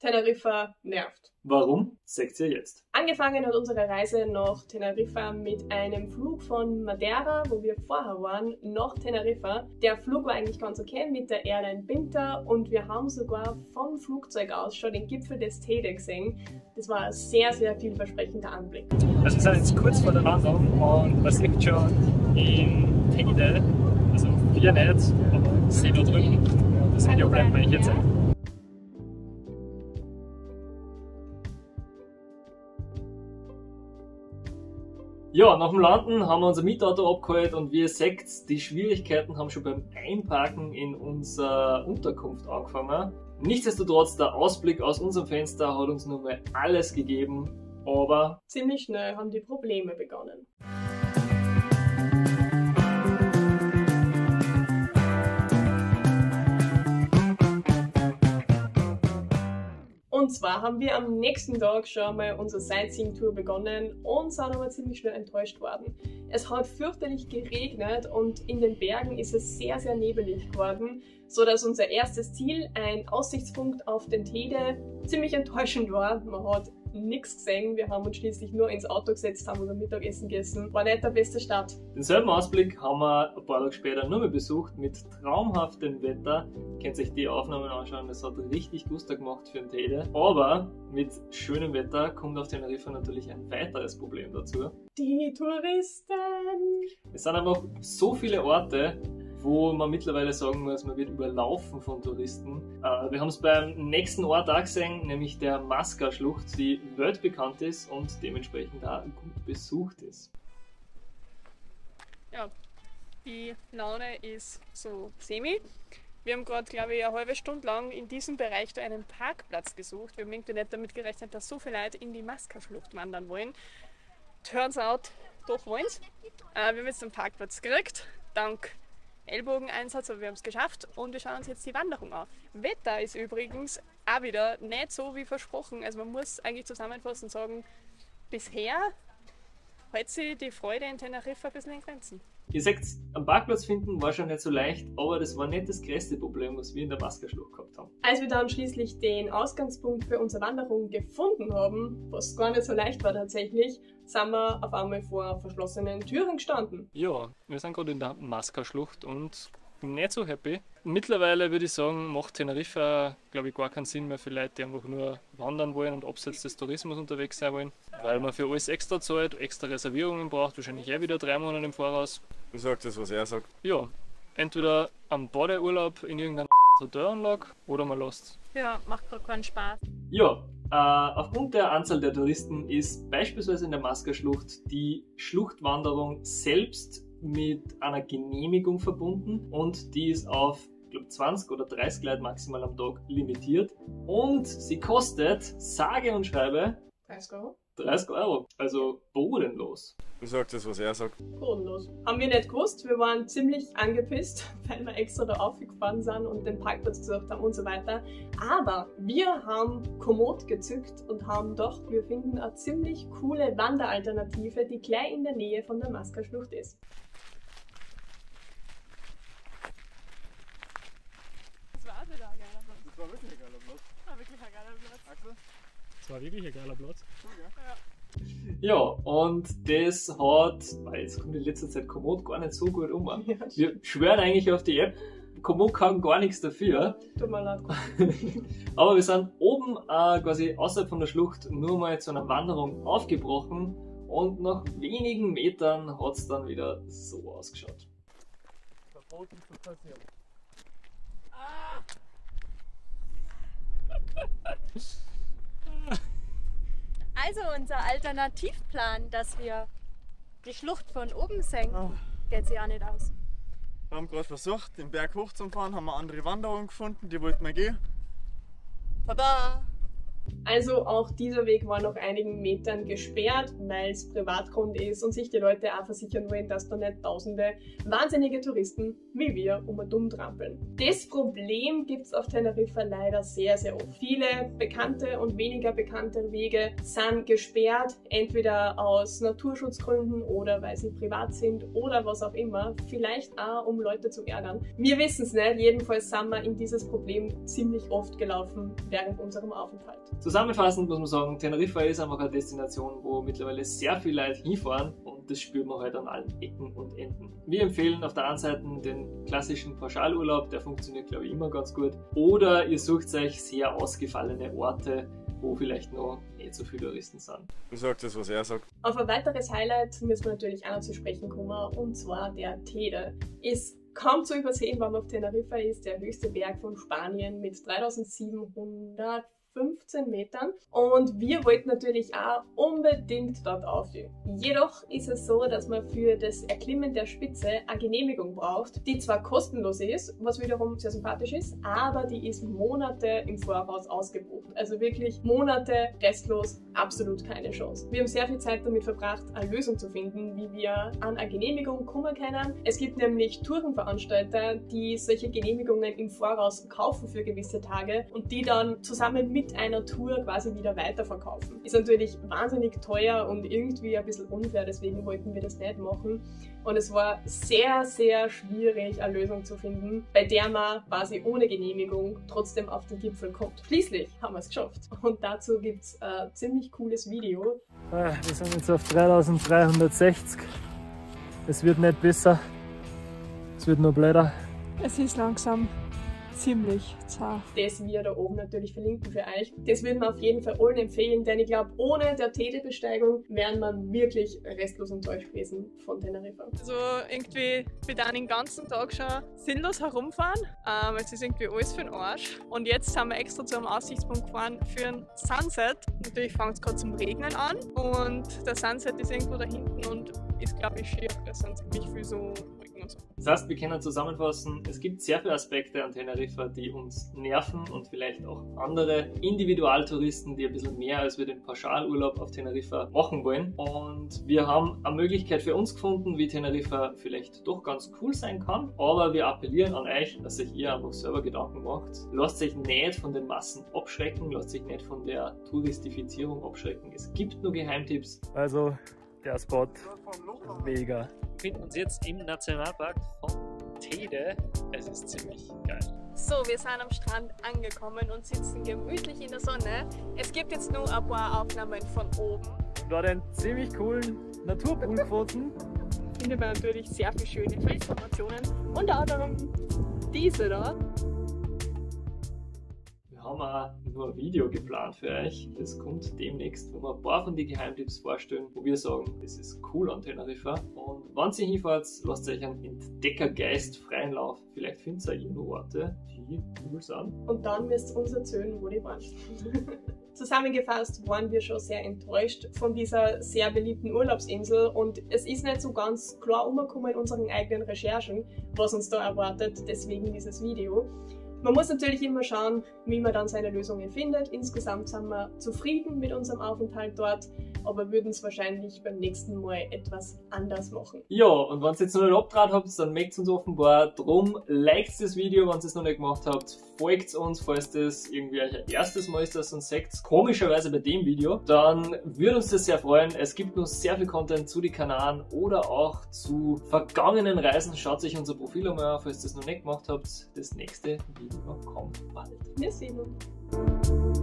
Teneriffa nervt. Warum? Seht ihr jetzt. Angefangen hat unsere Reise nach Teneriffa mit einem Flug von Madeira, wo wir vorher waren, nach Teneriffa. Der Flug war eigentlich ganz okay mit der Airline Binter und wir haben sogar vom Flugzeug aus schon den Gipfel des Teide gesehen. Das war ein sehr, sehr vielversprechender Anblick. Also wir sind jetzt kurz vor der Landung und man sieht schon in Teide, also wir nicht, aber sie da drüben. Das Video bleibt mir jetzt ein. Ja, nach dem Landen haben wir unser Mietauto abgeholt und wie ihr seht, die Schwierigkeiten haben schon beim Einparken in unserer Unterkunft angefangen. Nichtsdestotrotz, der Ausblick aus unserem Fenster hat uns nun mal alles gegeben, aber ziemlich schnell haben die Probleme begonnen. Und zwar haben wir am nächsten Tag schon mal unsere Sightseeing-Tour begonnen und sind aber ziemlich schnell enttäuscht worden. Es hat fürchterlich geregnet und in den Bergen ist es sehr, sehr nebelig geworden, sodass unser erstes Ziel, ein Aussichtspunkt auf den Teide, ziemlich enttäuschend war. Man hat nichts gesehen, wir haben uns schließlich nur ins Auto gesetzt, haben unser Mittagessen gegessen. War nicht der beste Start. Denselben Ausblick haben wir ein paar Tage später nur mehr besucht mit traumhaftem Wetter. Ihr könnt euch die Aufnahmen anschauen, das hat richtig Gusto gemacht für den Teide. Aber mit schönem Wetter kommt auf Teneriffa natürlich ein weiteres Problem dazu. Die Touristen! Es sind einfach so viele Orte, wo man mittlerweile sagen muss, man wird überlaufen von Touristen. Wir haben es beim nächsten Ort auch gesehen, nämlich der Masca-Schlucht, die weltbekannt ist und dementsprechend auch gut besucht ist. Ja, die Laune ist so semi. Wir haben gerade, glaube ich, eine halbe Stunde lang in diesem Bereich da einen Parkplatz gesucht. Wir haben irgendwie nicht damit gerechnet, dass so viele Leute in die Masca-Schlucht wandern wollen. Turns out, doch wollen sie. Wir haben jetzt einen Parkplatz gekriegt, dank Ellbogeneinsatz, aber wir haben es geschafft und wir schauen uns jetzt die Wanderung an. Wetter ist übrigens auch wieder nicht so wie versprochen. Also man muss eigentlich zusammenfassend sagen, bisher hält sich die Freude in Teneriffa ein bisschen in Grenzen. Ihr seht, am Parkplatz finden war schon nicht so leicht, aber das war nicht das größte Problem, was wir in der Masca-Schlucht gehabt haben. Als wir dann schließlich den Ausgangspunkt für unsere Wanderung gefunden haben, was gar nicht so leicht war tatsächlich, sind wir auf einmal vor verschlossenen Türen gestanden. Ja, wir sind gerade in der Masca-Schlucht und nicht so happy. Mittlerweile würde ich sagen, macht Teneriffa, glaube ich, gar keinen Sinn mehr für Leute, die einfach nur wandern wollen und abseits des Tourismus unterwegs sein wollen. Weil man für alles extra zahlt, extra Reservierungen braucht, wahrscheinlich wieder 3 Monate im Voraus. Du sagst das, was er sagt. Ja, entweder am Badeurlaub in irgendeiner Hotelanlage oder man lässt. Ja, macht gerade keinen Spaß. Ja, aufgrund der Anzahl der Touristen ist beispielsweise in der Masca-Schlucht die Schluchtwanderung selbst mit einer Genehmigung verbunden und die ist auf, ich glaube, 20 oder 30 Leute maximal am Tag limitiert und sie kostet, sage und schreibe, 30 Euro. 30 Euro, also bodenlos. Du sagst das, was er sagt. Bodenlos. Haben wir nicht gewusst, wir waren ziemlich angepisst, weil wir extra da aufgefahren sind und den Parkplatz gesucht haben und so weiter. Aber wir haben Komoot gezückt und haben gedacht, wir finden eine ziemlich coole Wanderalternative, die gleich in der Nähe von der Masca-Schlucht ist. Das war wieder ein geiler Platz. Das war wirklich ein geiler Platz. Das war wirklich ein geiler Platz. Axel? Das war wirklich ein geiler Platz. Ja. Ja, und das hat, weil jetzt kommt in letzter Zeit Komoot gar nicht so gut um. Ja, Wir schwören eigentlich auf die App, Komoot kann gar nichts dafür. tut mir leid. Aber wir sind oben quasi außerhalb von der Schlucht nur mal zu einer Wanderung aufgebrochen und nach wenigen Metern hat es dann wieder so ausgeschaut. Verboten zu passieren. Also unser Alternativplan, dass wir die Schlucht von oben sehen, geht sich auch nicht aus. Wir haben gerade versucht, den Berg hochzufahren, haben eine andere Wanderung gefunden, die wollten wir gehen. Tada! Also auch dieser Weg war nach einigen Metern gesperrt, weil es Privatgrund ist und sich die Leute auch versichern wollen, dass da nicht tausende wahnsinnige Touristen wie wir dumm trampeln. Das Problem gibt es auf Teneriffa leider sehr, sehr oft. Viele bekannte und weniger bekannte Wege sind gesperrt, entweder aus Naturschutzgründen oder weil sie privat sind oder was auch immer. Vielleicht auch, um Leute zu ärgern. Wir wissen es nicht, jedenfalls sind wir in dieses Problem ziemlich oft gelaufen während unserem Aufenthalt. Zusammenfassend muss man sagen, Teneriffa ist einfach eine Destination, wo mittlerweile sehr viele Leute hinfahren und das spürt man halt an allen Ecken und Enden. Wir empfehlen auf der einen Seite den klassischen Pauschalurlaub, der funktioniert glaube ich immer ganz gut. Oder ihr sucht euch sehr ausgefallene Orte, wo vielleicht noch nicht so viele Touristen sind. Du sagst das, was er sagt. Auf ein weiteres Highlight müssen wir natürlich auch noch zu sprechen kommen, und zwar der Teide. Ist kaum zu übersehen, wenn man auf Teneriffa ist, der höchste Berg von Spanien mit 3715 Metern, und wir wollten natürlich auch unbedingt dort aufstehen. Jedoch ist es so, dass man für das Erklimmen der Spitze eine Genehmigung braucht, die zwar kostenlos ist, was wiederum sehr sympathisch ist, aber die ist Monate im Voraus ausgebucht. Also wirklich Monate restlos, absolut keine Chance. Wir haben sehr viel Zeit damit verbracht, eine Lösung zu finden, wie wir an eine Genehmigung kommen können. Es gibt nämlich Tourenveranstalter, die solche Genehmigungen im Voraus kaufen für gewisse Tage und die dann zusammen mit einer Tour quasi wieder weiterverkaufen. Ist natürlich wahnsinnig teuer und irgendwie ein bisschen unfair, deswegen wollten wir das nicht machen. Und es war sehr, sehr schwierig, eine Lösung zu finden, bei der man quasi ohne Genehmigung trotzdem auf den Gipfel kommt. Schließlich haben wir es geschafft. Und dazu gibt es ein ziemlich cooles Video. Wir sind jetzt auf 3360. Es wird nicht besser. Es wird nur blöder. Es ist langsam ziemlich zart. Das wir da oben natürlich verlinken für euch. Das würden wir auf jeden Fall allen empfehlen, denn ich glaube, ohne der Teide-Besteigung wären wir wirklich restlos enttäuscht gewesen von Teneriffa. Also irgendwie wir dann den ganzen Tag schon sinnlos herumfahren. Es ist irgendwie alles für den Arsch. Und jetzt haben wir extra zu einem Aussichtspunkt gefahren für ein Sunset. Natürlich fängt es gerade zum Regnen an und der Sunset ist irgendwo da hinten und ist, glaube ich, schief. Da sind ziemlich viel so Brücken und so. Das heißt, wir können zusammenfassen, es gibt sehr viele Aspekte an Teneriffa, die uns nerven und vielleicht auch andere Individualtouristen, die ein bisschen mehr als wir den Pauschalurlaub auf Teneriffa machen wollen. Und wir haben eine Möglichkeit für uns gefunden, wie Teneriffa vielleicht doch ganz cool sein kann. Aber wir appellieren an euch, dass sich ihr einfach selber Gedanken macht. Lasst euch nicht von den Massen abschrecken, lasst euch nicht von der Touristifizierung abschrecken. Es gibt nur Geheimtipps. Also der Spot, mega. Wir befinden uns jetzt im Nationalpark von Teide. Es ist ziemlich geil. So, wir sind am Strand angekommen und sitzen gemütlich in der Sonne. Es gibt jetzt nur ein paar Aufnahmen von oben. Und dort einen ziemlich coolen Naturpool gefunden. Findet man natürlich sehr viele schöne Felsformationen. Unter anderem diese da. Wir haben auch nur ein Video geplant für euch. Das kommt demnächst, wo wir ein paar von den Geheimtipps vorstellen, wo wir sagen, das ist cool an Teneriffa. Und wenn ihr hinfahrt, lasst euch einen Entdeckergeist freien Lauf. Vielleicht findet ihr noch Orte, die cool sind. Und dann müsst ihr uns erzählen, wo die waren. Zusammengefasst waren wir schon sehr enttäuscht von dieser sehr beliebten Urlaubsinsel und es ist nicht so ganz klar umgekommen in unseren eigenen Recherchen, was uns da erwartet, deswegen dieses Video. Man muss natürlich immer schauen, wie man dann seine Lösungen findet. Insgesamt sind wir zufrieden mit unserem Aufenthalt dort, aber würden es wahrscheinlich beim nächsten Mal etwas anders machen. Ja, und wenn ihr jetzt noch nicht abgetraut habt, dann merkt es uns offenbar. Drum liked das Video, wenn ihr es noch nicht gemacht habt. Folgt uns, falls das irgendwie euer erstes Mal ist, dass ihr uns seht. Komischerweise bei dem Video. Dann würde uns das sehr freuen. Es gibt noch sehr viel Content zu den Kanaren oder auch zu vergangenen Reisen. Schaut euch unser Profil einmal an, falls ihr das noch nicht gemacht habt. Das nächste Video kommt bald. Wir sehen uns.